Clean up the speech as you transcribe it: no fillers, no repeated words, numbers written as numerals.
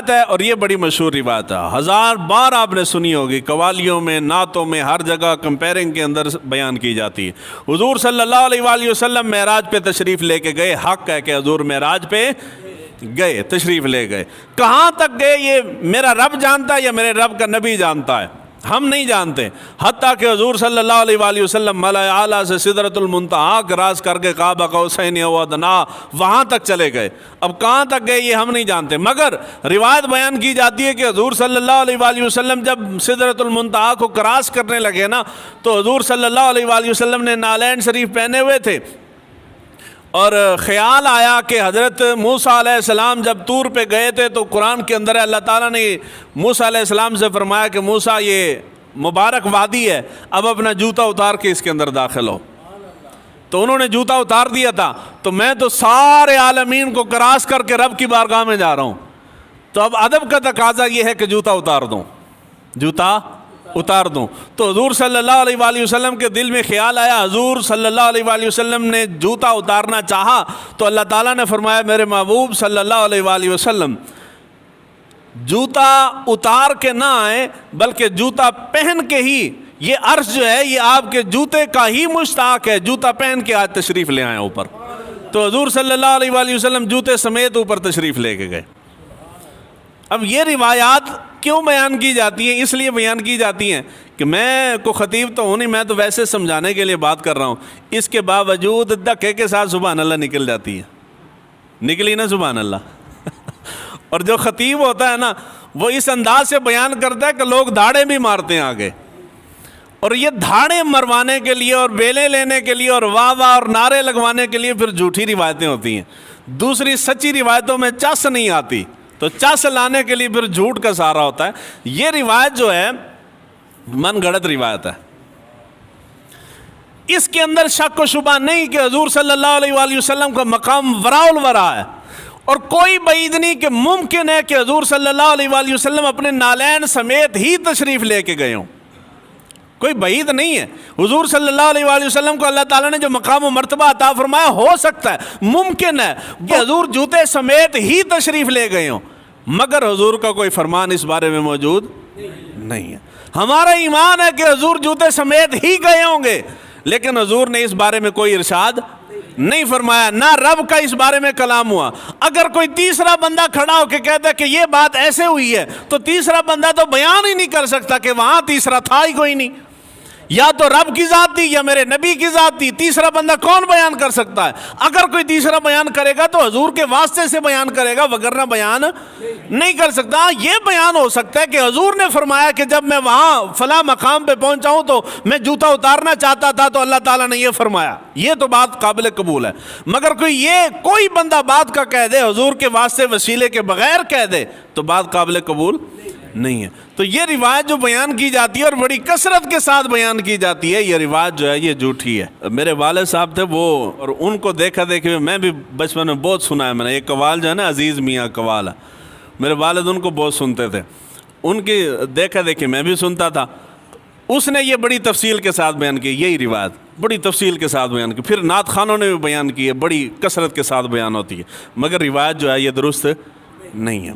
روایت ہے اور یہ بڑی مشہور روایت ہے، 1000 بار آپ نے سنی ہوگی، قوالیوں میں، نعتوں میں، ہر جگہ کمپیرنگ کے اندر بیان کی جاتی ہے۔ حضور صلی اللہ علیہ وآلہ وسلم معراج پہ تشریف لے کے گئے، حق ہے کہ حضور معراج پہ گئے، تشریف لے گئے۔ کہاں تک گئے یہ میرا رب جانتا ہے یا میرے رب کا نبی جانتا ہے، ہم نہیں جانتے۔ حتیٰ کہ حضور صلی اللہ علیہ وآلہ وسلم ملأ اعلیٰ سے سدرۃ المنتہا کراس کر کے قاب قوسین او ادنیٰ وہاں تک چلے گئے۔ اب کہاں تک گئے یہ ہم نہیں جانتے، مگر روایت بیان کی جاتی ہے کہ حضور صلی اللہ علیہ وآلہ وسلم جب سدرۃ المنتہا کو کراس کرنے لگے نا، تو حضور صلی اللہ علیہ وآلہ وسلم نے نالین شریف پہنے ہوئے تھے، اور خیال آیا کہ حضرت موسیٰ علیہ السلام جب طور پہ گئے تھے تو قرآن کے اندر اللہ تعالیٰ نے موسیٰ علیہ السلام سے فرمایا کہ موسیٰ یہ مبارک وادی ہے، اب اپنا جوتا اتار کے اس کے اندر داخل ہو۔ تو انہوں نے جوتا اتار دیا تھا، تو میں تو سارے عالمین کو کراس کر کے رب کی بارگاہ میں جا رہا ہوں، تو اب ادب کا تقاضا یہ ہے کہ جوتا اتار دوں، جوتا اتار دوں۔ تو حضور صلی اللہ علیہ وآلہ وسلم کے دل میں خیال آیا، حضور صلی اللہ علیہ وآلہ وسلم نے جوتا اتارنا چاہا تو اللہ تعالیٰ نے فرمایا میرے محبوب صلی اللہ علیہ وآلہ وسلم جوتا اتار کے نہ آئے بلکہ جوتا پہن کے ہی، یہ عرش جو ہے یہ آپ کے جوتے کا ہی مشتاق ہے، جوتا پہن کے آج تشریف لے آئے اوپر۔ تو حضور صلی اللہ علیہ وآلہ وسلم جوتے سمیت اوپر تشریف لے کے گئے۔ اب یہ روایات کیوں بیان کی جاتی ہیں؟ اس لیے بیان کی جاتی ہیں کہ میں کو خطیب تو ہوں نہیں، میں تو ویسے سمجھانے کے لیے بات کر رہا ہوں، اس کے باوجود دھکے کے ساتھ سبحان اللہ نکل جاتی ہے، نکلی نا سبحان اللہ۔ اور جو خطیب ہوتا ہے نا وہ اس انداز سے بیان کرتا ہے کہ لوگ دھاڑے بھی مارتے ہیں آگے، اور یہ دھاڑے مروانے کے لیے اور بیلے لینے کے لیے اور واہ واہ اور نعرے لگوانے کے لیے پھر جھوٹی روایتیں ہوتی ہیں، دوسری سچی روایتوں میں چس نہیں آتی، تو چس لانے کے لیے پھر جھوٹ کا سہارا ہوتا ہے۔ یہ روایت جو ہے من گھڑت روایت ہے، اس کے اندر شک و شبہ نہیں کہ حضور صلی اللہ علیہ وآلہ وسلم کا مقام وراء الورا ہے، اور کوئی بعید نہیں کہ ممکن ہے کہ حضور صلی اللہ علیہ وآلہ وسلم اپنے نالین سمیت ہی تشریف لے کے گئے ہوں، کوئی بعید نہیں ہے۔ حضور صلی اللہ علیہ وآلہ وسلم کو اللہ تعالیٰ نے جو مقام و مرتبہ عطا فرمایا، ہو سکتا ہے، ممکن ہے کہ حضور جوتے سمیت ہی تشریف لے گئے ہوں، مگر حضور کا کوئی فرمان اس بارے میں موجود نہیں ہے۔ ہمارا ایمان ہے کہ حضور جوتے سمیت ہی گئے ہوں گے، لیکن حضور نے اس بارے میں کوئی ارشاد نہیں فرمایا، نہ رب کا اس بارے میں کلام ہوا۔ اگر کوئی تیسرا بندہ کھڑا ہو کے کہتا ہے کہ یہ بات ایسے ہوئی ہے، تو تیسرا بندہ تو بیان ہی نہیں کر سکتا کہ وہاں تیسرا تھا ہی کوئی نہیں، یا تو رب کی ذات تھی یا میرے نبی کی ذات تھی، تیسرا بندہ کون بیان کر سکتا ہے؟ اگر کوئی تیسرا بیان کرے گا تو حضور کے واسطے سے بیان کرے گا، وگرنہ بیان نہیں کر سکتا۔ یہ بیان ہو سکتا ہے کہ حضور نے فرمایا کہ جب میں وہاں فلاں مقام پہ پہنچا ہوں تو میں جوتا اتارنا چاہتا تھا تو اللہ تعالیٰ نے یہ فرمایا، یہ تو بات قابل قبول ہے۔ مگر کوئی بندہ بات کا کہہ دے، حضور کے واسطے وسیلے کے بغیر کہہ دے، تو بات قابل قبول نہیں ہے۔ تو یہ روایت جو بیان کی جاتی ہے اور بڑی کثرت کے ساتھ بیان کی جاتی ہے، یہ روایت جو ہے یہ جھوٹی ہے۔ میرے والد صاحب تھے وہ، اور ان کو دیکھا دیکھے میں بھی بچپن میں بہت سنا ہے میں نے، ایک قوال جو ہے نا عزیز میاں قوال ہے، میرے والد ان کو بہت سنتے تھے، ان کی دیکھا دیکھے میں بھی سنتا تھا۔ اس نے یہ بڑی تفصیل کے ساتھ بیان کی، یہی روایت بڑی تفصیل کے ساتھ بیان کی، پھر نعت خانوں نے بھی بیان کی ہے، بڑی کثرت کے ساتھ بیان ہوتی ہے، مگر روایت جو ہے یہ درست نہیں ہے۔